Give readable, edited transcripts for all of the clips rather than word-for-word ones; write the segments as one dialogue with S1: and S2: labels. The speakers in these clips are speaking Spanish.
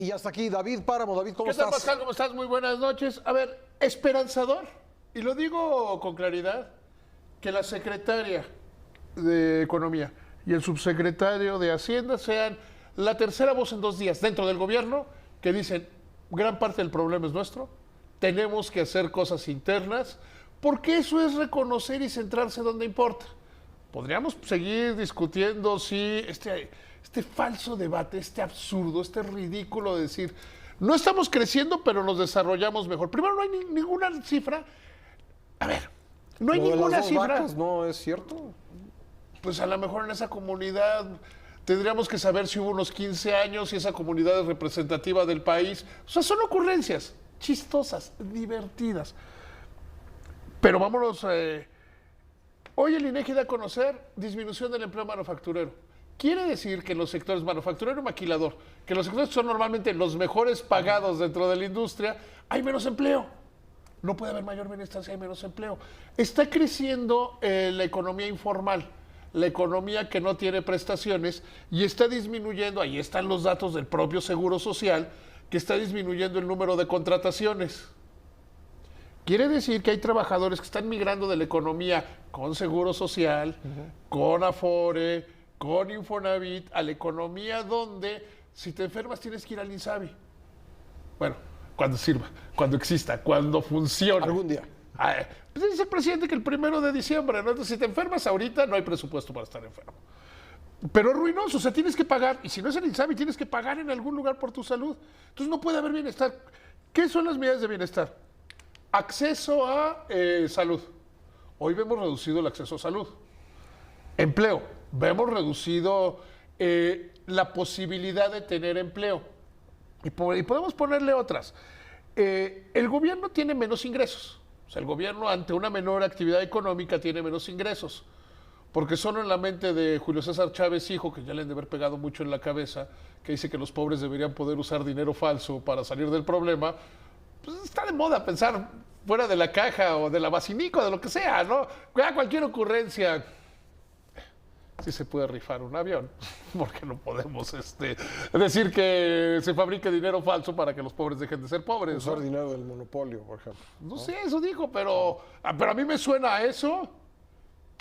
S1: Y hasta aquí, David Páramo. David, ¿cómo
S2: ¿Qué tal,
S1: estás?
S2: Pascal? ¿Cómo estás? Muy buenas noches. A ver, esperanzador, y lo digo con claridad, que la secretaria de Economía y el subsecretario de Hacienda sean la tercera voz en 2 días dentro del gobierno que dicen, gran parte del problema es nuestro, tenemos que hacer cosas internas, porque eso es reconocer y centrarse donde importa. Podríamos seguir discutiendo si este falso debate, este absurdo, este ridículo de decir, no estamos creciendo, pero nos desarrollamos mejor. Primero, no hay ninguna cifra. A ver, no hay
S1: Lo de las
S2: ninguna
S1: dos
S2: cifra.
S1: vacas, ¿no es cierto?
S2: Pues a lo mejor en esa comunidad tendríamos que saber si hubo unos 15 años y esa comunidad es representativa del país. O sea, son ocurrencias chistosas, divertidas. Pero vámonos. Hoy el INEGI da a conocer disminución del empleo manufacturero. Quiere decir que en los sectores manufacturero y maquilador, que los sectores que son normalmente los mejores pagados dentro de la industria, hay menos empleo. No puede haber mayor bienestar si hay menos empleo. Está creciendo la economía informal, la economía que no tiene prestaciones, y está disminuyendo, ahí están los datos del propio Seguro Social, que está disminuyendo el número de contrataciones. Quiere decir que hay trabajadores que están migrando de la economía con Seguro Social, con Afore, con Infonavit, a la economía donde si te enfermas tienes que ir al INSABI. Bueno, cuando sirva, cuando exista, cuando funcione.
S1: Algún día.
S2: Pues dice el presidente que el 1 de diciembre, ¿no? Entonces, si te enfermas ahorita, no hay presupuesto para estar enfermo. Pero es ruinoso, o sea, tienes que pagar, y si no es el INSABI, tienes que pagar en algún lugar por tu salud. Entonces no puede haber bienestar. ¿Qué son las medidas de bienestar? Acceso a salud. Hoy vemos reducido el acceso a salud. Empleo. Vemos reducido la posibilidad de tener empleo. Y podemos ponerle otras. El gobierno tiene menos ingresos. O sea, el gobierno ante una menor actividad económica tiene menos ingresos. Porque solo en la mente de Julio César Chávez, hijo, que ya le han de haber pegado mucho en la cabeza, que dice que los pobres deberían poder usar dinero falso para salir del problema, pues está de moda pensar fuera de la caja o de la basilica, de lo que sea, ¿no? Ya cualquier ocurrencia. Sí se puede rifar un avión, porque no podemos decir que se fabrique dinero falso para que los pobres dejen de ser pobres.
S1: Usar
S2: ¿no?
S1: dinero del monopolio, por ejemplo.
S2: No sé, eso dijo, pero a mí me suena a eso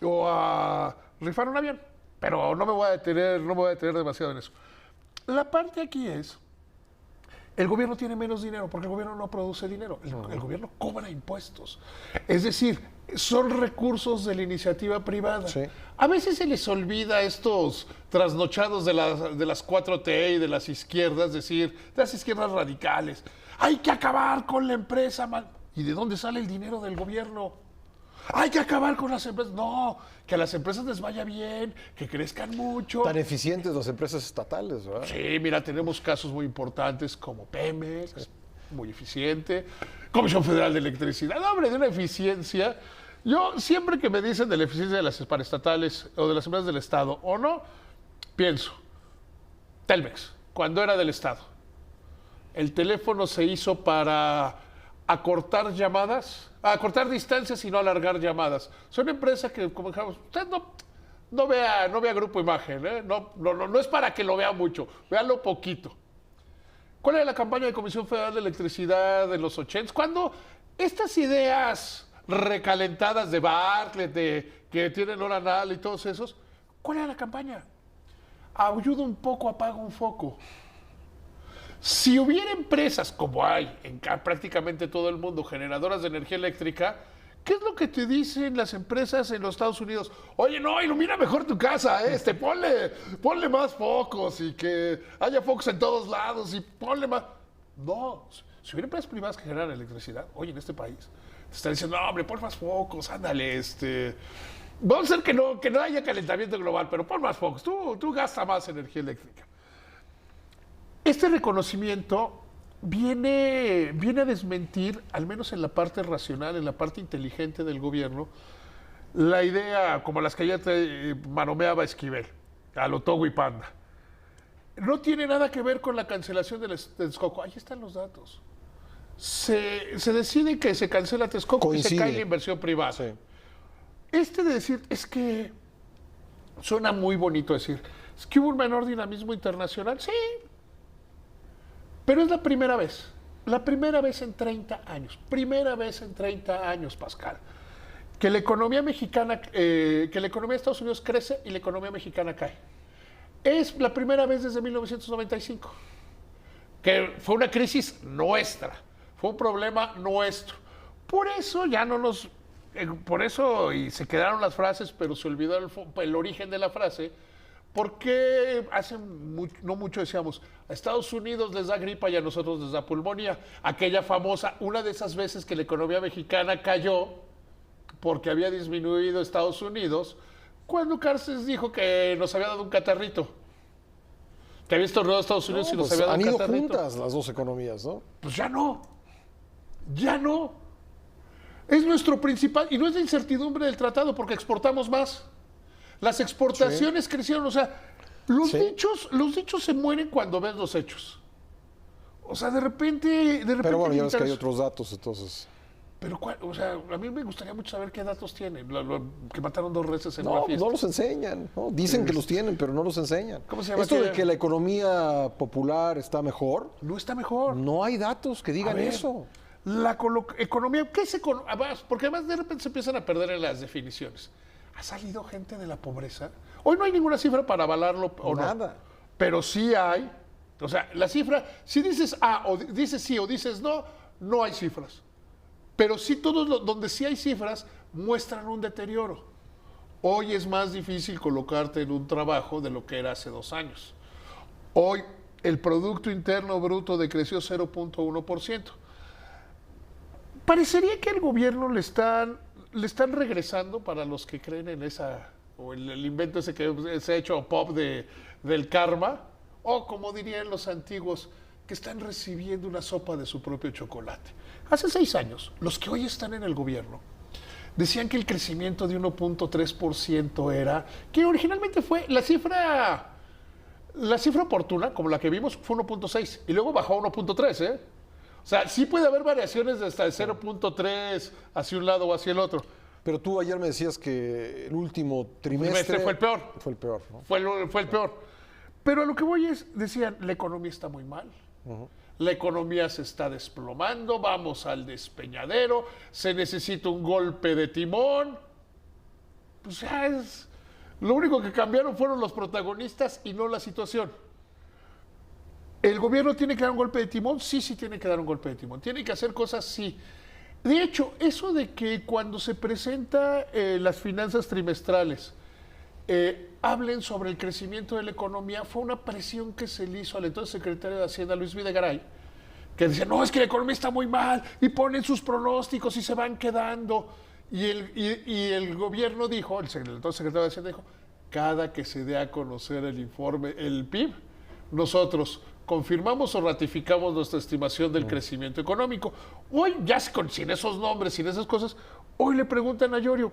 S2: o a rifar un avión. Pero no me voy a detener demasiado en eso. La parte aquí es, el gobierno tiene menos dinero porque el gobierno no produce dinero. El gobierno cobra impuestos. Es decir, son recursos de la iniciativa privada.
S1: Sí.
S2: A veces se les olvida a estos trasnochados de las 4T y de las izquierdas, es decir, de las izquierdas radicales. Hay que acabar con la empresa. ¿Y de dónde sale el dinero del gobierno? Hay que acabar con las empresas. No, que a las empresas les vaya bien, que crezcan mucho.
S1: Tan eficientes las empresas estatales, ¿verdad?
S2: Sí, mira, tenemos casos muy importantes como Pemex, que es muy eficiente, Comisión Federal de Electricidad, no, hombre, de una eficiencia. Yo siempre que me dicen de la eficiencia de las paraestatales o de las empresas del Estado o no, pienso, Telmex, cuando era del Estado, el teléfono se hizo para acortar llamadas, acortar distancias y no alargar llamadas. Son empresas que, como dijimos, usted no vea Grupo Imagen, ¿eh? No es para que lo vea mucho, véalo poquito. ¿Cuál era la campaña de Comisión Federal de Electricidad de los 80s? Cuando estas ideas recalentadas de Bartlett, que tienen hora anal y todos esos, ¿cuál era la campaña? Ayuda un poco, apaga un foco. Si hubiera empresas como hay en prácticamente todo el mundo, generadoras de energía eléctrica, ¿qué es lo que te dicen las empresas en los Estados Unidos? Oye, no, ilumina mejor tu casa, ponle más focos y que haya focos en todos lados y ponle más. No, si hubiera empresas privadas que generan electricidad, hoy en este país, te están diciendo, no, hombre, pon más focos, ándale, vamos a hacer que no haya calentamiento global, pero pon más focos, tú gasta más energía eléctrica. Este reconocimiento viene a desmentir, al menos en la parte racional, en la parte inteligente del gobierno, la idea como las que ya te manomeaba Esquivel, a lo Togo y Panda. No tiene nada que ver con la cancelación de Texcoco. Ahí están los datos. Se decide que se cancela Texcoco y se cae la inversión privada.
S1: Sí.
S2: De decir, es que suena muy bonito decir, es que hubo un menor dinamismo internacional. Sí. Pero es la primera vez. La primera vez en 30 años. Primera vez en 30 años, Pascal. Que la economía mexicana, que la economía de Estados Unidos crece y la economía mexicana cae. Es la primera vez desde 1995. Que fue una crisis nuestra. Fue un problema nuestro. Por eso ya no nos... por eso y se quedaron las frases, pero se olvidó el origen de la frase. Porque hace no mucho decíamos, a Estados Unidos les da gripa y a nosotros les da pulmonía. Aquella famosa, una de esas veces que la economía mexicana cayó porque había disminuido Estados Unidos, cuando Cárceles dijo que nos había dado un catarrito. Que había estornudado Estados Unidos y nos
S1: pues
S2: había dado
S1: han
S2: un
S1: ido
S2: catarrito.
S1: juntas las dos economías, ¿no?
S2: Pues ya no. Ya no. Es nuestro principal, y no es la incertidumbre del tratado, porque exportamos más. Las exportaciones crecieron, o sea, los dichos se mueren cuando ves los hechos. O sea, de repente
S1: Pero bueno, ya ves que hay otros datos, entonces.
S2: Pero, o sea, a mí me gustaría mucho saber qué datos tienen. Que mataron 2 reses en una fiesta.
S1: No los enseñan, ¿no? Dicen que los tienen, pero no los enseñan.
S2: ¿Cómo se llama?
S1: Esto de que la economía popular está mejor,
S2: No está mejor.
S1: no hay datos que digan
S2: A ver,
S1: eso.
S2: La economía, ¿qué es economía? Porque además de repente se empiezan a perder en las definiciones. ¿Ha salido gente de la pobreza? Hoy no hay ninguna cifra para avalarlo o no.
S1: Nada.
S2: Pero sí hay. O sea, la cifra, si dices A o dices sí o dices no, no hay cifras. Pero sí todos donde sí hay cifras muestran un deterioro. Hoy es más difícil colocarte en un trabajo de lo que era hace 2 años. Hoy el Producto Interno Bruto decreció 0.1%. Parecería que al gobierno le están regresando, para los que creen en esa, o el invento ese que se ha hecho pop del karma, o como dirían los antiguos, que están recibiendo una sopa de su propio chocolate. Hace 6 años, los que hoy están en el gobierno decían que el crecimiento de 1.3% era, que originalmente fue la cifra oportuna, como la que vimos, fue 1.6, y luego bajó a 1.3, ¿eh? O sea, sí puede haber variaciones de hasta el 0.3 hacia un lado o hacia el otro.
S1: Pero tú ayer me decías que el último trimestre
S2: Fue el peor.
S1: Fue el peor, ¿no?
S2: Fue el peor. Pero a lo que voy es, decían, la economía está muy mal. La economía se está desplomando, vamos al despeñadero, se necesita un golpe de timón. Pues ya es... Lo único que cambiaron fueron los protagonistas y no la situación. ¿El gobierno tiene que dar un golpe de timón? Sí, sí tiene que dar un golpe de timón. ¿Tiene que hacer cosas? Sí. De hecho, eso de que cuando se presenta las finanzas trimestrales hablen sobre el crecimiento de la economía fue una presión que se le hizo al entonces secretario de Hacienda, Luis Videgaray, que decía, no, es que la economía está muy mal, y ponen sus pronósticos y se van quedando. Y el gobierno dijo, el entonces secretario de Hacienda dijo, cada que se dé a conocer el informe, el PIB, nosotros confirmamos o ratificamos nuestra estimación del crecimiento económico. Hoy, ya sin esos nombres, sin esas cosas, hoy le preguntan a Llorio,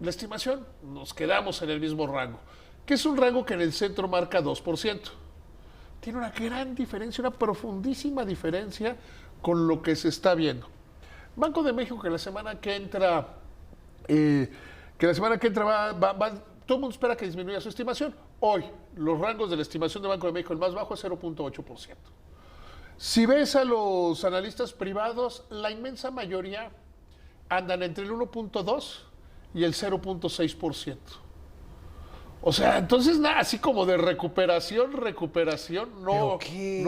S2: la estimación, nos quedamos en el mismo rango, que es un rango que en el centro marca 2%. Tiene una gran diferencia, una profundísima diferencia con lo que se está viendo. Banco de México, que la semana que entra, todo el mundo espera que disminuya su estimación. Hoy, los rangos de la estimación de Banco de México, el más bajo es 0.8%. Si ves a los analistas privados, la inmensa mayoría andan entre el 1.2 y el 0.6%. O sea, entonces nada, así como de recuperación, no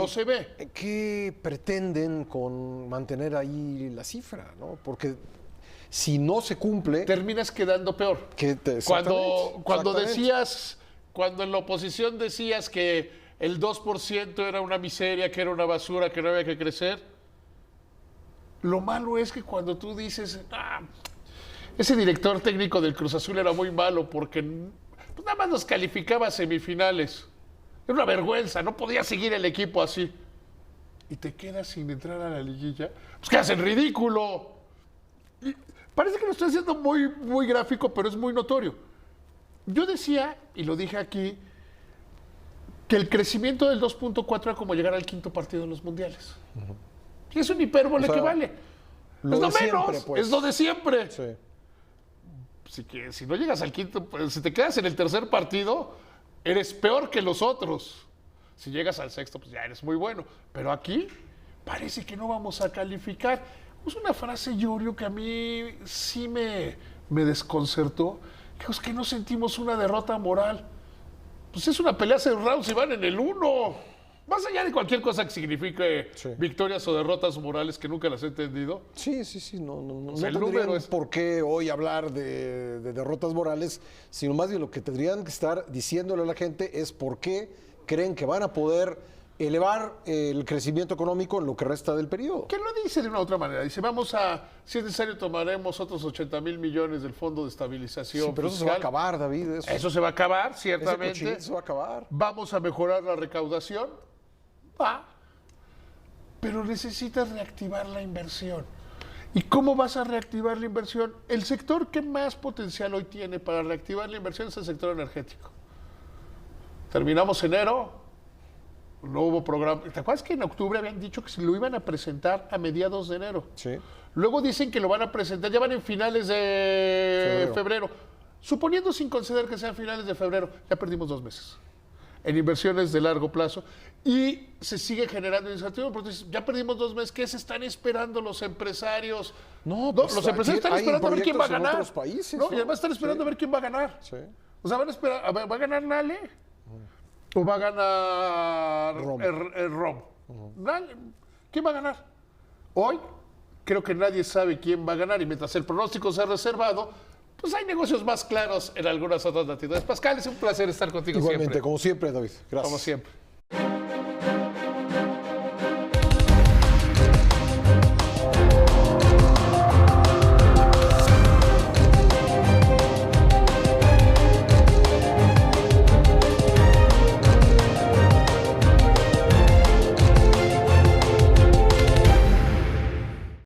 S2: se ve.
S1: ¿Qué pretenden con mantener ahí la cifra, no? Porque si no se cumple,
S2: terminas quedando peor. Cuando decías, cuando en la oposición decías que el 2% era una miseria, que era una basura, que no había que crecer, lo malo es que cuando tú dices, ese director técnico del Cruz Azul era muy malo porque pues nada más nos calificaba a semifinales. Era una vergüenza, no podía seguir el equipo así. Y te quedas sin entrar a la liguilla, pues quedas en ridículo. Y parece que lo estoy haciendo muy, muy gráfico, pero es muy notorio. Yo decía, y lo dije aquí, que el crecimiento del 2.4 era como llegar al 5º partido en los mundiales. Y es un hipérbole que vale. Es lo menos, pues. Es lo de siempre.
S1: Sí.
S2: Si no llegas al 5º, pues, si te quedas en el 3er partido, eres peor que los otros. Si llegas al sexto, pues ya eres muy bueno. Pero aquí parece que no vamos a calificar. Es una frase, Yorio, que a mí sí me desconcertó, que es que no sentimos una derrota moral. Pues es una pelea cerrada y van en el 1. Más allá de cualquier cosa que signifique victorias o derrotas morales, que nunca las he entendido.
S1: Sí, no
S2: sea, el
S1: tendrían
S2: número es...
S1: por qué hoy hablar de derrotas morales, sino más bien lo que tendrían que estar diciéndole a la gente es por qué creen que van a poder elevar el crecimiento económico en lo que resta del periodo.
S2: ¿Quién lo dice de una u otra manera? Dice, si es necesario, tomaremos otros 80,000 millones del Fondo de Estabilización
S1: Sí, pero
S2: Fiscal.
S1: eso se va a acabar, David.
S2: Eso se va a acabar, ciertamente.
S1: Ese se va a acabar.
S2: Vamos a mejorar la recaudación. Pero necesitas reactivar la inversión. ¿Y cómo vas a reactivar la inversión? El sector que más potencial hoy tiene para reactivar la inversión es el sector energético. Terminamos enero, no hubo programa. ¿Te acuerdas que en octubre habían dicho que se lo iban a presentar a mediados de enero?
S1: Sí.
S2: Luego dicen que lo van a presentar, ya van en finales de febrero. Suponiendo sin conceder que sean finales de febrero, ya perdimos 2 meses en inversiones de largo plazo y se sigue generando incertidumbre. Porque ya perdimos 2 meses. ¿Qué se están esperando los empresarios?
S1: No, pues
S2: los empresarios están esperando a ver quién va a ganar.
S1: Otros países,
S2: ¿no? Y además están esperando a ver quién va a ganar.
S1: Sí.
S2: O sea, van a esperar, a ver, ¿va a ganar Nale? ¿O va a ganar el ROM? ¿Quién va a ganar? Hoy creo que nadie sabe quién va a ganar y mientras el pronóstico sea reservado, pues hay negocios más claros en algunas otras latitudes. Pascal, es un placer estar contigo.
S1: Igualmente,
S2: siempre.
S1: como siempre, David. Gracias.
S2: Como siempre.